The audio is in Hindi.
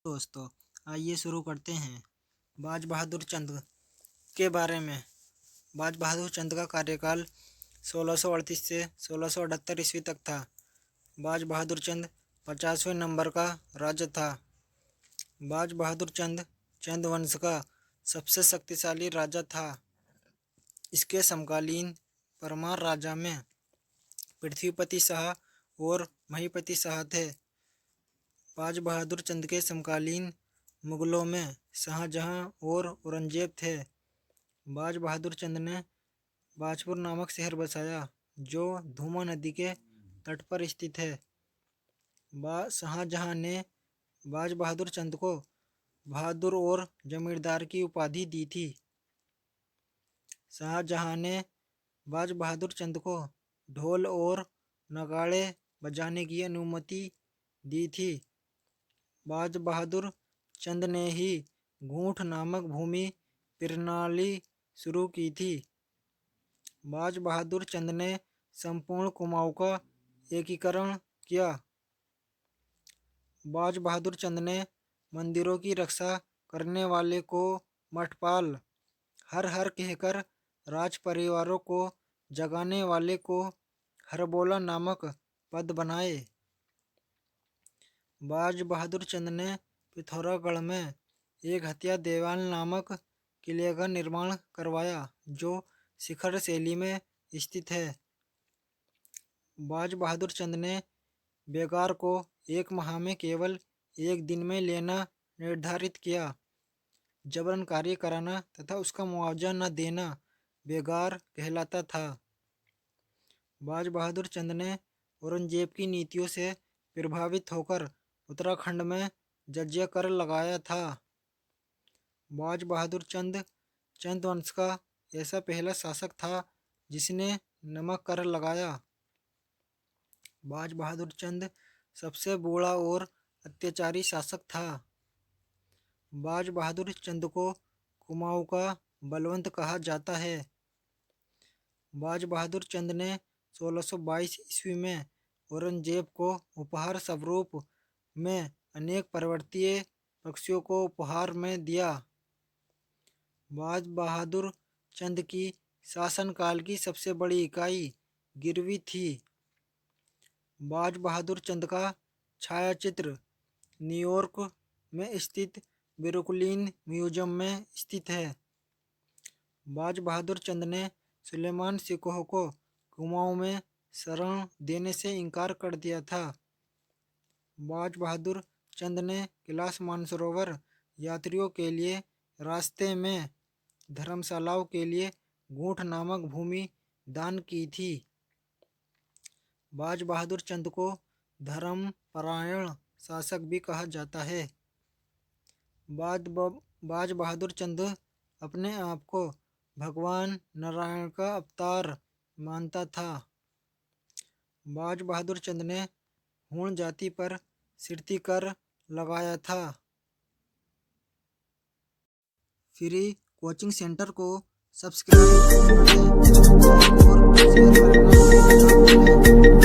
दोस्तों, आइए शुरू करते हैं बाज बहादुर चंद के बारे में। बाज बहादुर चंद का कार्यकाल 1638 से 1678 ईस्वी तक था। बाज बहादुर चंद 50वें नंबर का राजा था। बाज बहादुर चंद चंद वंश का सबसे शक्तिशाली राजा था। इसके समकालीन परमार राजा में पृथ्वीपति शाह और महीपति शाह थे। बाज बहादुर चंद के समकालीन मुगलों में शाहजहां और औरंगजेब थे। बाज बहादुर चंद ने बाजपुर नामक शहर बसाया, जो धुमा नदी के तट पर स्थित है। शाहजहां ने बाज बहादुर चंद को बहादुर और जमींदार की उपाधि दी थी। शाहजहां ने बाज बहादुर चंद को ढोल और नगाड़े बजाने की अनुमति दी थी। बाज बहादुर चंद ने ही गूंठ नामक भूमि प्रणाली शुरू की थी। बाज बहादुर चंद ने संपूर्ण कुमाऊं का एकीकरण किया। बाज बहादुर चंद ने मंदिरों की रक्षा करने वाले को मठपाल, हर हर कहकर राज परिवारों को जगाने वाले को हरबोला नामक पद बनाए। बाज बहादुर चंद ने पिथौरागढ़ में एक हथिया देवाल नामक किले का निर्माण करवाया, जो शिखर शैली में स्थित है। बाज बहादुर चंद ने बेगार को एक माह में केवल एक दिन में लेना निर्धारित किया। जबरन कार्य कराना तथा उसका मुआवजा न देना बेगार कहलाता था। बाज बहादुर चंद ने औरंगजेब की नीतियों से प्रभावित होकर उत्तराखंड में जजिया कर लगाया था। बाज बहादुर चंद चंद वंश का ऐसा पहला शासक था जिसने नमक कर लगाया। बाज बहादुर चंद सबसे बूढ़ा और अत्याचारी शासक था। बाज बहादुर चंद को कुमाऊं का बलवंत कहा जाता है। बाज बहादुर चंद ने 1622 ईस्वी में औरंगजेब को उपहार स्वरूप में अनेक पर्वतीय पक्षियों को उपहार में दिया। बाज बहादुर चंद की शासनकाल की सबसे बड़ी इकाई गिरवी थी। बाज बहादुर चंद का छायाचित्र न्यूयॉर्क में स्थित ब्रुकलिन म्यूजियम में स्थित है। बाज बहादुर चंद ने सुलेमान सिकोह को कुमाऊं में शरण देने से इनकार कर दिया था। बाज बहादुर चंद ने कैलाश मानसरोवर यात्रियों के लिए रास्ते में धर्मशालाओं के लिए गूंठ नामक भूमि दान की थी। बाज बहादुर चंद को धर्मपरायण शासक भी कहा जाता है। बाज बहादुर चंद अपने आप को भगवान नारायण का अवतार मानता था। बाज बहादुर चंद ने हूण जाति पर सिरती कर लगाया था। फ्री कोचिंग सेंटर को सब्सक्राइब करें और शेयर करना